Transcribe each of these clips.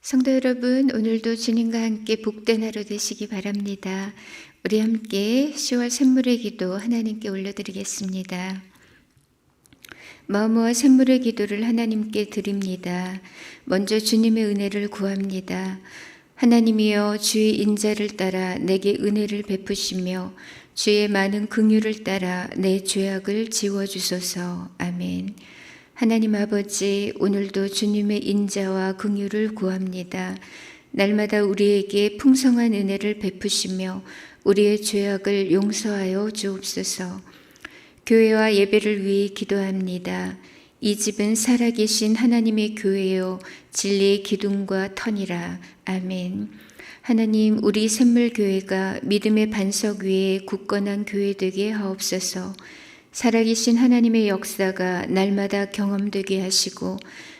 성도 여러분, 오늘도 주님과 함께 복된 하루 되시기 바랍니다. 우리 함께 10월 샘물의 기도 하나님께 올려드리겠습니다. 마음과 샘물의 기도를 하나님께 드립니다. 먼저 주님의 은혜를 구합니다. 하나님이여, 주의 인자를 따라 내게 은혜를 베푸시며 주의 많은 긍휼을 따라 내 죄악을 지워주소서. 아멘. 하나님 아버지, 오늘도 주님의 인자와 긍휼을 구합니다. 날마다 우리에게 풍성한 은혜를 베푸시며 우리의 죄악을 용서하여 주옵소서. 교회와 예배를 위해 기도합니다. 이 집은 살아계신 하나님의 교회요 진리의 기둥과 터니라. 아멘. 하나님, 우리 샘물교회가 믿음의 반석 위에 굳건한 교회 되게 하옵소서. 살아계신 하나님의 역사가 날마다 경험되게 하시고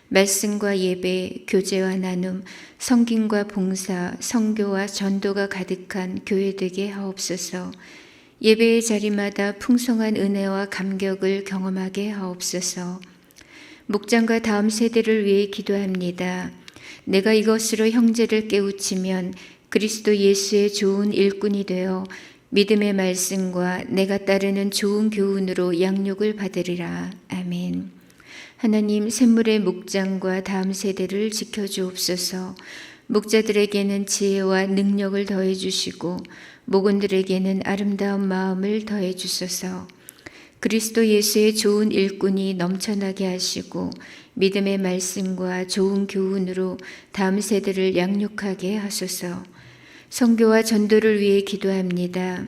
말씀과 예배, 교제와 나눔, 성김과 봉사, 선교와 전도가 가득한 교회 되게 하옵소서. 예배의 자리마다 풍성한 은혜와 감격을 경험하게 하옵소서. 목장과 다음 세대를 위해 기도합니다. 내가 이것으로 형제를 깨우치면 그리스도 예수의 좋은 일꾼이 되어 믿음의 말씀과 내가 따르는 좋은 교훈으로 양육을 받으리라. 아멘. 하나님, 샘물의 목장과 다음 세대를 지켜주옵소서. 목자들에게는 지혜와 능력을 더해 주시고 목원들에게는 아름다운 마음을 더해 주소서. 그리스도 예수의 좋은 일꾼이 넘쳐나게 하시고 믿음의 말씀과 좋은 교훈으로 다음 세대를 양육하게 하소서. 선교와 전도를 위해 기도합니다.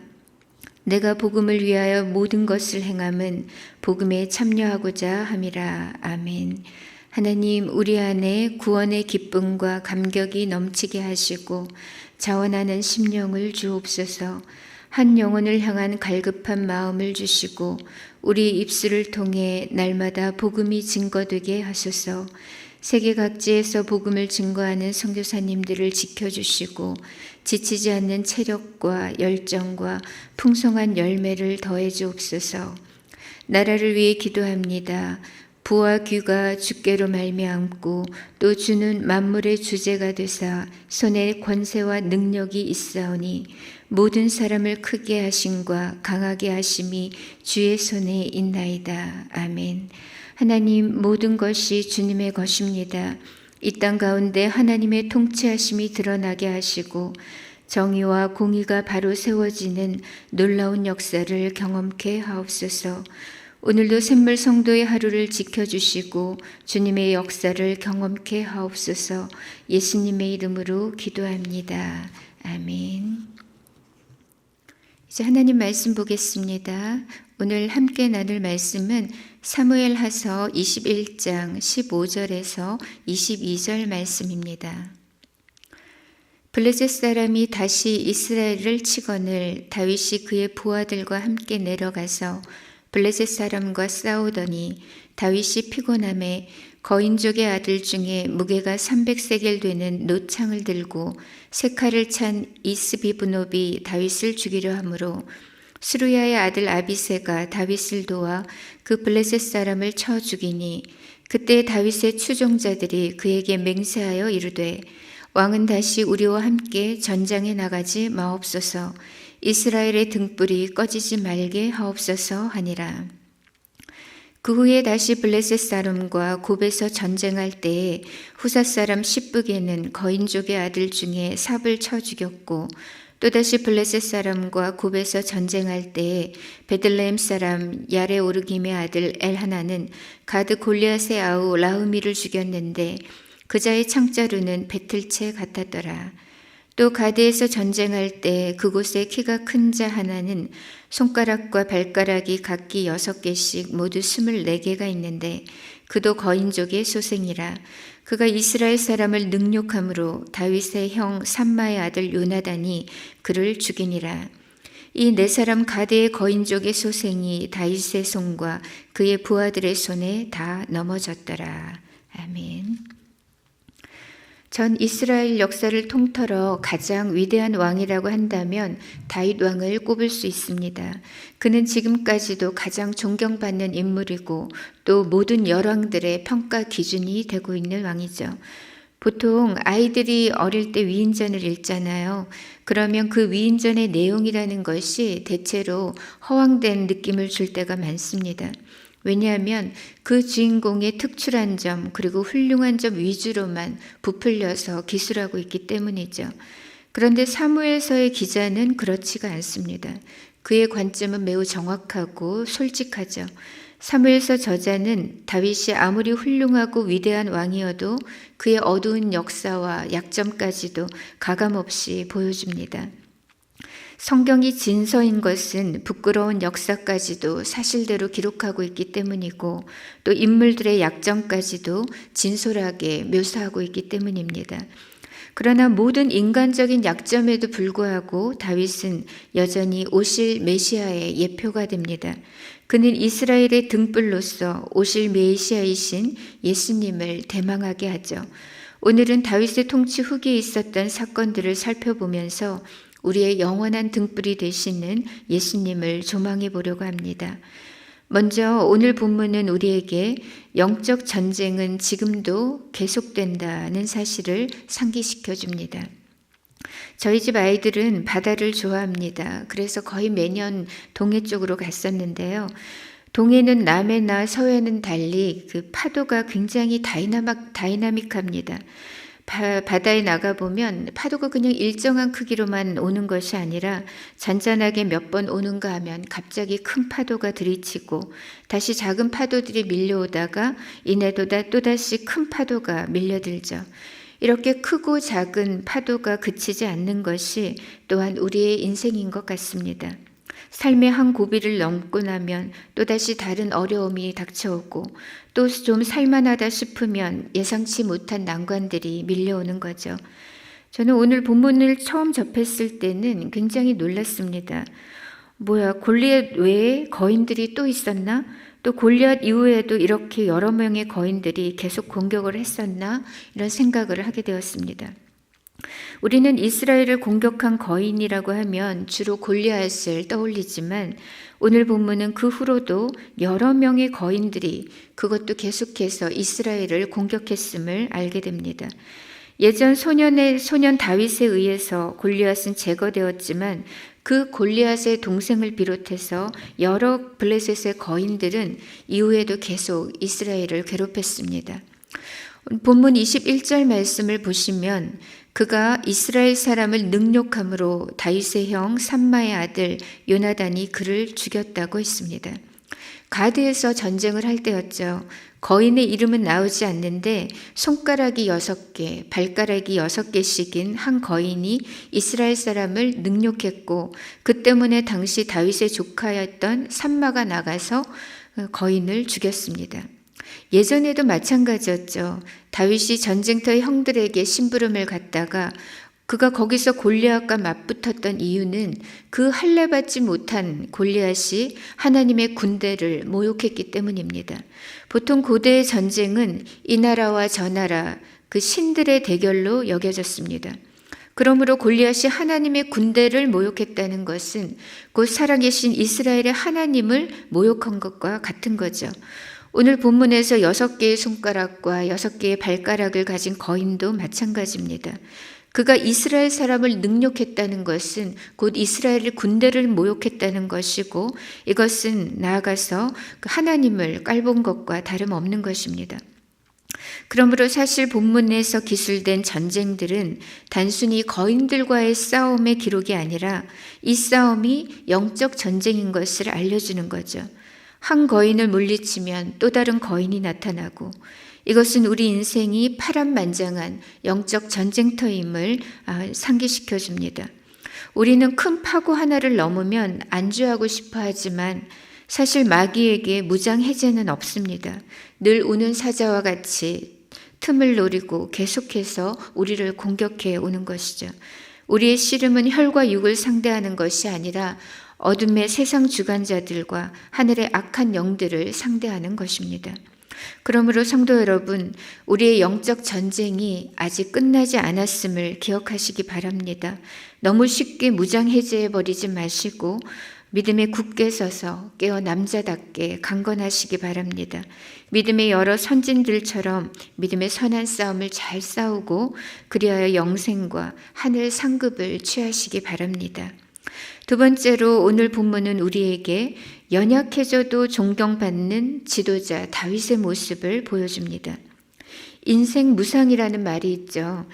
내가 복음을 위하여 모든 것을 행함은 복음에 참여하고자 함이라. 아멘. 하나님, 우리 안에 구원의 기쁨과 감격이 넘치게 하시고 자원하는 심령을 주옵소서. 한 영혼을 향한 갈급한 마음을 주시고 우리 입술을 통해 날마다 복음이 증거되게 하소서. 세계 각지에서 복음을 증거하는 선교사님들을 지켜주시고 지치지 않는 체력과 열정과 풍성한 열매를 더해 주옵소서. 나라를 위해 기도합니다. 부와 귀가 주께로 말미암고 또 주는 만물의 주제가 되사 손에 권세와 능력이 있사오니 모든 사람을 크게 하심과 강하게 하심이 주의 손에 있나이다. 아멘. 하나님, 모든 것이 주님의 것입니다. 이 땅 가운데 하나님의 통치하심이 드러나게 하시고 정의와 공의가 바로 세워지는 놀라운 역사를 경험케 하옵소서. 오늘도 샘물 성도의 하루를 지켜주시고 주님의 역사를 경험케 하옵소서. 예수님의 이름으로 기도합니다. 아멘. 이제 하나님 말씀 보겠습니다. 오늘 함께 나눌 말씀은 사무엘하서 21장 15절에서 22절 말씀입니다. 블레셋 사람이 다시 이스라엘을 치거늘 다윗이 그의 부하들과 함께 내려가서 블레셋 사람과 싸우더니 다윗이 피곤함에 거인족의 아들 중에 무게가 300세겔 되는 노창을 들고 세 칼을 찬 이스비브노비 다윗을 죽이려 하므로 스루야의 아들 아비새가 다윗을 도와 그 블레셋 사람을 쳐 죽이니 그때 다윗의 추종자들이 그에게 맹세하여 이르되 왕은 다시 우리와 함께 전장에 나가지 마옵소서. 이스라엘의 등불이 꺼지지 말게 하옵소서 하니라. 그 후에 다시 블레셋 사람과 곱에서 전쟁할 때에 후사 사람 십북에는 거인족의 아들 중에 삽을 쳐 죽였고 또다시 블레셋 사람과 곱에서 전쟁할 때에 베들레헴 사람 야레오르김의 아들 엘하나는 가드 골리앗의 아우 라흐미를 죽였는데 그자의 창자루는 배틀채 같았더라. 또 가드에서 전쟁할 때 그곳에 키가 큰 자 하나는 손가락과 발가락이 각기 6개씩 모두 24개가 있는데 그도 거인족의 소생이라. 그가 이스라엘 사람을 능욕함으로 다윗의 형 삼마의 아들 요나단이 그를 죽이니라. 이 네 사람 가드의 거인족의 소생이 다윗의 손과 그의 부하들의 손에 다 넘어졌더라. 아멘. 전 이스라엘 역사를 통틀어 가장 위대한 왕이라고 한다면 다윗 왕을 꼽을 수 있습니다. 그는 지금까지도 가장 존경받는 인물이고 또 모든 열왕들의 평가 기준이 되고 있는 왕이죠. 보통 아이들이 어릴 때 위인전을 읽잖아요. 그러면 그 위인전의 내용이라는 것이 대체로 허황된 느낌을 줄 때가 많습니다. 왜냐하면 그 주인공의 특출한 점 그리고 훌륭한 점 위주로만 부풀려서 기술하고 있기 때문이죠. 그런데 사무엘서의 기자는 그렇지가 않습니다. 그의 관점은 매우 정확하고 솔직하죠. 사무엘서 저자는 다윗이 아무리 훌륭하고 위대한 왕이어도 그의 어두운 역사와 약점까지도 가감없이 보여줍니다. 성경이 진서인 것은 부끄러운 역사까지도 사실대로 기록하고 있기 때문이고 또 인물들의 약점까지도 진솔하게 묘사하고 있기 때문입니다. 그러나 모든 인간적인 약점에도 불구하고 다윗은 여전히 오실 메시아의 예표가 됩니다. 그는 이스라엘의 등불로서 오실 메시아이신 예수님을 대망하게 하죠. 오늘은 다윗의 통치 후기에 있었던 사건들을 살펴보면서 우리의 영원한 등불이 되시는 예수님을 조망해 보려고 합니다. 먼저 오늘 본문은 우리에게 영적 전쟁은 지금도 계속된다는 사실을 상기시켜 줍니다. 저희 집 아이들은 바다를 좋아합니다. 그래서 거의 매년 동해 쪽으로 갔었는데요. 동해는 남해나 서해는 달리 그 파도가 굉장히 다이나믹합니다. 바다에 나가보면 파도가 그냥 일정한 크기로만 오는 것이 아니라 잔잔하게 몇 번 오는가 하면 갑자기 큰 파도가 들이치고 다시 작은 파도들이 밀려오다가 이내도다 또다시 큰 파도가 밀려들죠. 이렇게 크고 작은 파도가 그치지 않는 것이 또한 우리의 인생인 것 같습니다. 삶의 한 고비를 넘고 나면 또다시 다른 어려움이 닥쳐오고 또 좀 살만하다 싶으면 예상치 못한 난관들이 밀려오는 거죠. 저는 오늘 본문을 처음 접했을 때는 굉장히 놀랐습니다. 뭐야, 골리앗 외에 거인들이 또 있었나? 또 골리앗 이후에도 이렇게 여러 명의 거인들이 계속 공격을 했었나? 이런 생각을 하게 되었습니다. 우리는 이스라엘을 공격한 거인이라고 하면 주로 골리앗을 떠올리지만 오늘 본문은 그 후로도 여러 명의 거인들이 그것도 계속해서 이스라엘을 공격했음을 알게 됩니다. 예전 소년 다윗에 의해서 골리앗은 제거되었지만 그 골리앗의 동생을 비롯해서 여러 블레셋의 거인들은 이후에도 계속 이스라엘을 괴롭혔습니다. 본문 21절 말씀을 보시면 그가 이스라엘 사람을 능욕함으로 다윗의 형 삼마의 아들 요나단이 그를 죽였다고 했습니다. 가드에서 전쟁을 할 때였죠. 거인의 이름은 나오지 않는데 손가락이 6개, 발가락이 6개씩인 한 거인이 이스라엘 사람을 능욕했고 그 때문에 당시 다윗의 조카였던 삼마가 나가서 거인을 죽였습니다. 예전에도 마찬가지였죠. 다윗이 전쟁터의 형들에게 심부름을 갔다가 그가 거기서 골리앗과 맞붙었던 이유는 그 할례받지 못한 골리앗이 하나님의 군대를 모욕했기 때문입니다. 보통 고대의 전쟁은 이 나라와 저 나라 그 신들의 대결로 여겨졌습니다. 그러므로 골리앗이 하나님의 군대를 모욕했다는 것은 곧 살아계신 이스라엘의 하나님을 모욕한 것과 같은 거죠. 오늘 본문에서 6개의 손가락과 6개의 발가락을 가진 거인도 마찬가지입니다. 그가 이스라엘 사람을 능욕했다는 것은 곧 이스라엘의 군대를 모욕했다는 것이고 이것은 나아가서 하나님을 깔본 것과 다름없는 것입니다. 그러므로 사실 본문에서 기술된 전쟁들은 단순히 거인들과의 싸움의 기록이 아니라 이 싸움이 영적 전쟁인 것을 알려주는 거죠. 한 거인을 물리치면 또 다른 거인이 나타나고 이것은 우리 인생이 파란만장한 영적 전쟁터임을 상기시켜 줍니다. 우리는 큰 파고 하나를 넘으면 안주하고 싶어 하지만 사실 마귀에게 무장 해제는 없습니다. 늘 우는 사자와 같이 틈을 노리고 계속해서 우리를 공격해 오는 것이죠. 우리의 씨름은 혈과 육을 상대하는 것이 아니라 어둠의 세상 주관자들과 하늘의 악한 영들을 상대하는 것입니다. 그러므로 성도 여러분, 우리의 영적 전쟁이 아직 끝나지 않았음을 기억하시기 바랍니다. 너무 쉽게 무장해제해버리지 마시고 믿음에 굳게 서서 깨어 남자답게 강건하시기 바랍니다. 믿음의 여러 선진들처럼 믿음의 선한 싸움을 잘 싸우고 그리하여 영생과 하늘 상급을 취하시기 바랍니다. 두 번째로 오늘 본문은 우리에게 연약해져도 존경받는 지도자 다윗의 모습을 보여줍니다. 인생 무상이라는 말이 있죠.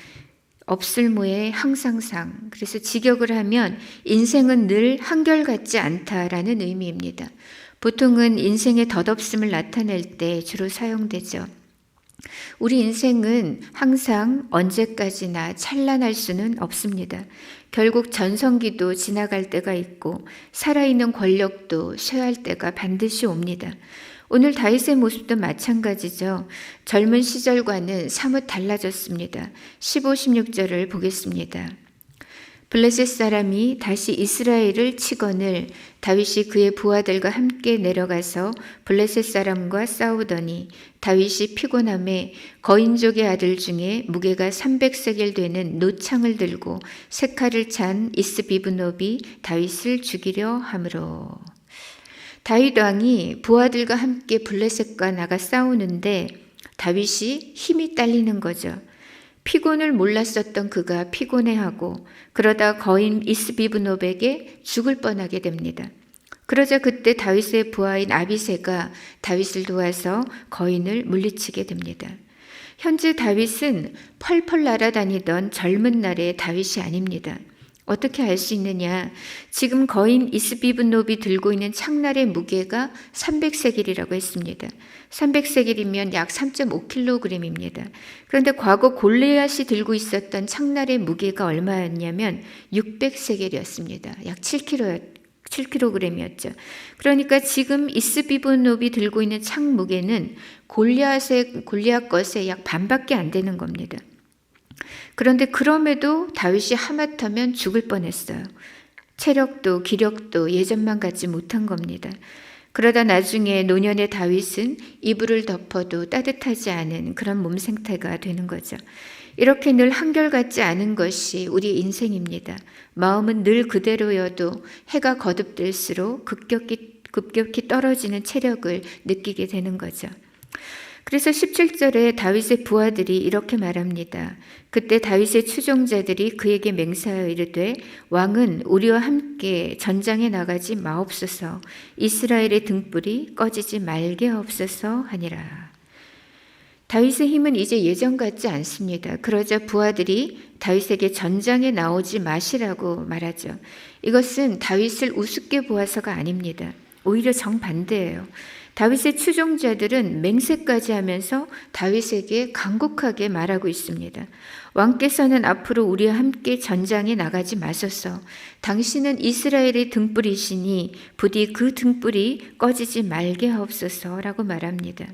없을모에 항상상. 그래서 직역을 하면 인생은 늘 한결같지 않다라는 의미입니다. 보통은 인생의 덧없음을 나타낼 때 주로 사용되죠. 우리 인생은 항상 언제까지나 찬란할 수는 없습니다. 결국 전성기도 지나갈 때가 있고 살아있는 권력도 쇠할 때가 반드시 옵니다. 오늘 다윗의 모습도 마찬가지죠. 젊은 시절과는 사뭇 달라졌습니다. 15, 16절을 보겠습니다. 블레셋 사람이 다시 이스라엘을 치거늘 다윗이 그의 부하들과 함께 내려가서 블레셋 사람과 싸우더니 다윗이 피곤함에 거인족의 아들 중에 무게가 300세겔 되는 노창을 들고 세 칼을 찬 이스비브노비 다윗을 죽이려 하므로. 다윗 왕이 부하들과 함께 블레셋과 나가 싸우는데 다윗이 힘이 딸리는 거죠. 피곤을 몰랐었던 그가 피곤해하고 그러다 거인 이스비브노백에 죽을 뻔하게 됩니다. 그러자 그때 다윗의 부하인 아비새가 다윗을 도와서 거인을 물리치게 됩니다. 현재 다윗은 펄펄 날아다니던 젊은 날의 다윗이 아닙니다. 어떻게 알 수 있느냐? 지금 거인 이스비브노비 들고 있는 창날의 무게가 300세겔이라고 했습니다. 300세겔이면 약 3.5kg입니다. 그런데 과거 골리앗이 들고 있었던 창날의 무게가 얼마였냐면 600세겔이었습니다. 약 7kg이었죠. 그러니까 지금 이스비브노비 들고 있는 창 무게는 골리앗 것의 약 반밖에 안 되는 겁니다. 그런데 그럼에도 다윗이 하마터면 죽을 뻔했어요. 체력도 기력도 예전만 같지 못한 겁니다. 그러다 나중에 노년의 다윗은 이불을 덮어도 따뜻하지 않은 그런 몸 상태가 되는 거죠. 이렇게 늘 한결같지 않은 것이 우리의 인생입니다. 마음은 늘 그대로여도 해가 거듭될수록 급격히 떨어지는 체력을 느끼게 되는 거죠. 그래서 17절에 다윗의 부하들이 이렇게 말합니다. 그때 다윗의 추종자들이 그에게 맹세하여 이르되 왕은 우리와 함께 전장에 나가지 마옵소서 이스라엘의 등불이 꺼지지 말게 하옵소서 하니라. 다윗의 힘은 이제 예전 같지 않습니다. 그러자 부하들이 다윗에게 전장에 나오지 마시라고 말하죠. 이것은 다윗을 우습게 보아서가 아닙니다. 오히려 정반대예요. 다윗의 추종자들은 맹세까지 하면서 다윗에게 간곡하게 말하고 있습니다. 왕께서는 앞으로 우리와 함께 전장에 나가지 마소서. 당신은 이스라엘의 등불이시니 부디 그 등불이 꺼지지 말게 하옵소서라고 말합니다.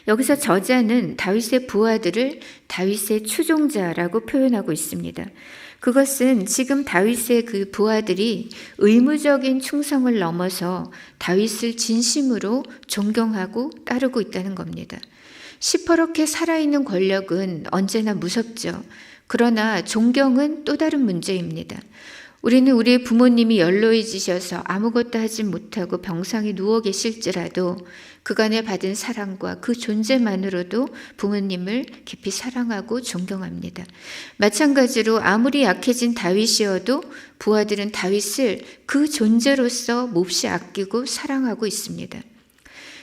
여기서 저자는 다윗의 부하들을 다윗의 추종자라고 표현하고 있습니다. 그것은 지금 다윗의 그 부하들이 의무적인 충성을 넘어서 다윗을 진심으로 존경하고 따르고 있다는 겁니다. 시퍼렇게 살아있는 권력은 언제나 무섭죠. 그러나 존경은 또 다른 문제입니다. 우리는 우리의 부모님이 연로해지셔서 아무것도 하지 못하고 병상에 누워 계실지라도 그간에 받은 사랑과 그 존재만으로도 부모님을 깊이 사랑하고 존경합니다. 마찬가지로 아무리 약해진 다윗이어도 부하들은 다윗을 그 존재로서 몹시 아끼고 사랑하고 있습니다.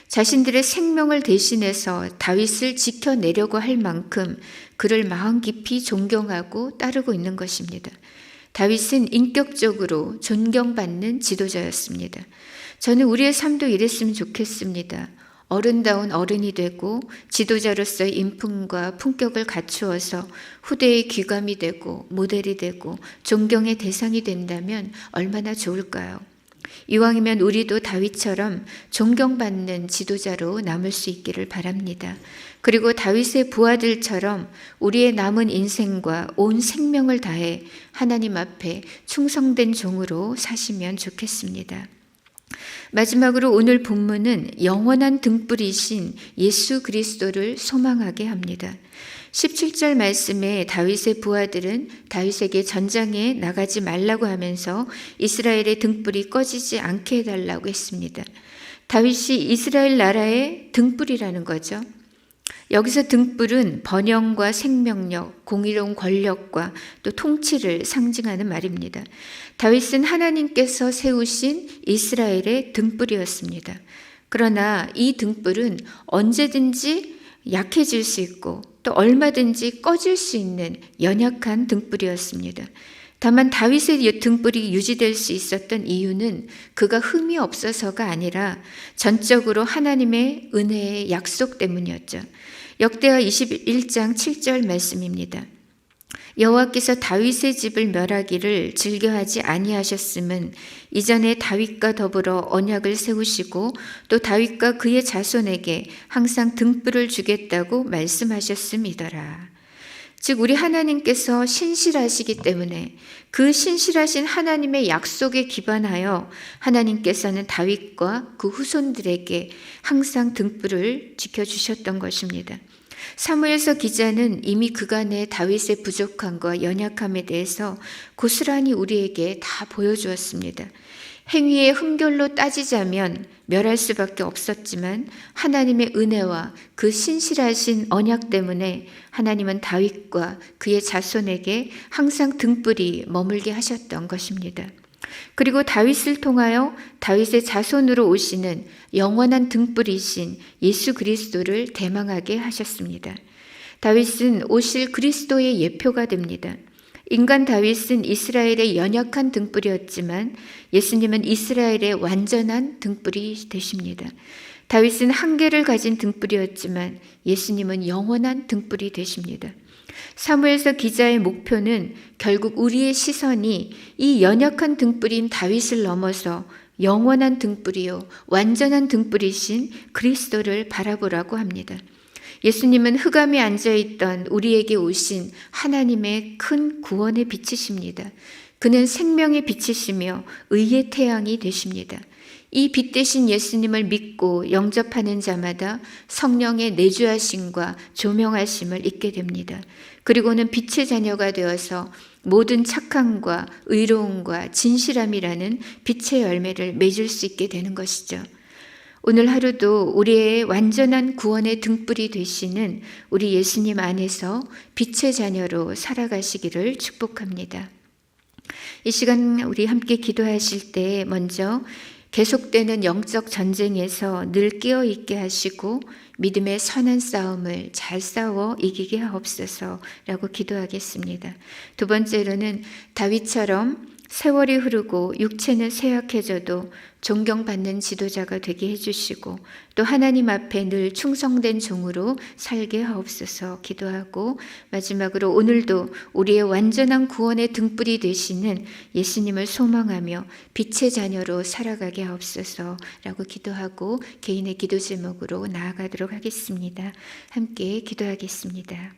자신들의 생명을 대신해서 다윗을 지켜내려고 할 만큼 그를 마음 깊이 존경하고 따르고 있는 것입니다. 다윗은 인격적으로 존경받는 지도자였습니다. 저는 우리의 삶도 이랬으면 좋겠습니다. 어른다운 어른이 되고 지도자로서의 인품과 품격을 갖추어서 후대의 귀감이 되고 모델이 되고 존경의 대상이 된다면 얼마나 좋을까요? 이왕이면 우리도 다윗처럼 존경받는 지도자로 남을 수 있기를 바랍니다. 그리고 다윗의 부하들처럼 우리의 남은 인생과 온 생명을 다해 하나님 앞에 충성된 종으로 사시면 좋겠습니다. 마지막으로 오늘 본문은 영원한 등불이신 예수 그리스도를 소망하게 합니다. 17절 말씀에 다윗의 부하들은 다윗에게 전장에 나가지 말라고 하면서 이스라엘의 등불이 꺼지지 않게 해달라고 했습니다. 다윗이 이스라엘 나라의 등불이라는 거죠. 여기서 등불은 번영과 생명력, 공의로운 권력과 또 통치를 상징하는 말입니다. 다윗은 하나님께서 세우신 이스라엘의 등불이었습니다. 그러나 이 등불은 언제든지 약해질 수 있고 또 얼마든지 꺼질 수 있는 연약한 등불이었습니다. 다만 다윗의 등불이 유지될 수 있었던 이유는 그가 흠이 없어서가 아니라 전적으로 하나님의 은혜의 약속 때문이었죠. 역대하 21장 7절 말씀입니다. 여호와께서 다윗의 집을 멸하기를 즐겨하지 아니하셨음은 이전에 다윗과 더불어 언약을 세우시고 또 다윗과 그의 자손에게 항상 등불을 주겠다고 말씀하셨음이더라. 즉 우리 하나님께서 신실하시기 때문에 그 신실하신 하나님의 약속에 기반하여 하나님께서는 다윗과 그 후손들에게 항상 등불을 지켜주셨던 것입니다. 사무엘서 기자는 이미 그간의 다윗의 부족함과 연약함에 대해서 고스란히 우리에게 다 보여주었습니다. 행위의 흠결로 따지자면 멸할 수밖에 없었지만 하나님의 은혜와 그 신실하신 언약 때문에 하나님은 다윗과 그의 자손에게 항상 등불이 머물게 하셨던 것입니다. 그리고 다윗을 통하여 다윗의 자손으로 오시는 영원한 등불이신 예수 그리스도를 대망하게 하셨습니다. 다윗은 오실 그리스도의 예표가 됩니다. 인간 다윗은 이스라엘의 연약한 등불이었지만 예수님은 이스라엘의 완전한 등불이 되십니다. 다윗은 한계를 가진 등불이었지만 예수님은 영원한 등불이 되십니다. 사무엘서 기자의 목표는 결국 우리의 시선이 이 연약한 등불인 다윗을 넘어서 영원한 등불이요 완전한 등불이신 그리스도를 바라보라고 합니다. 예수님은 흑암에 앉아있던 우리에게 오신 하나님의 큰 구원의 빛이십니다. 그는 생명의 빛이시며 의의 태양이 되십니다. 이 빛 대신 예수님을 믿고 영접하는 자마다 성령의 내주하심과 조명하심을 잊게 됩니다. 그리고는 빛의 자녀가 되어서 모든 착함과 의로움과 진실함이라는 빛의 열매를 맺을 수 있게 되는 것이죠. 오늘 하루도 우리의 완전한 구원의 등불이 되시는 우리 예수님 안에서 빛의 자녀로 살아가시기를 축복합니다. 이 시간 우리 함께 기도하실 때 먼저 계속되는 영적 전쟁에서 늘 깨어있게 하시고 믿음의 선한 싸움을 잘 싸워 이기게 하옵소서라고 기도하겠습니다. 두 번째로는 다윗처럼 세월이 흐르고 육체는 쇠약해져도 존경받는 지도자가 되게 해주시고 또 하나님 앞에 늘 충성된 종으로 살게 하옵소서 기도하고 마지막으로 오늘도 우리의 완전한 구원의 등불이 되시는 예수님을 소망하며 빛의 자녀로 살아가게 하옵소서라고 기도하고 개인의 기도 제목으로 나아가도록 하겠습니다. 함께 기도하겠습니다.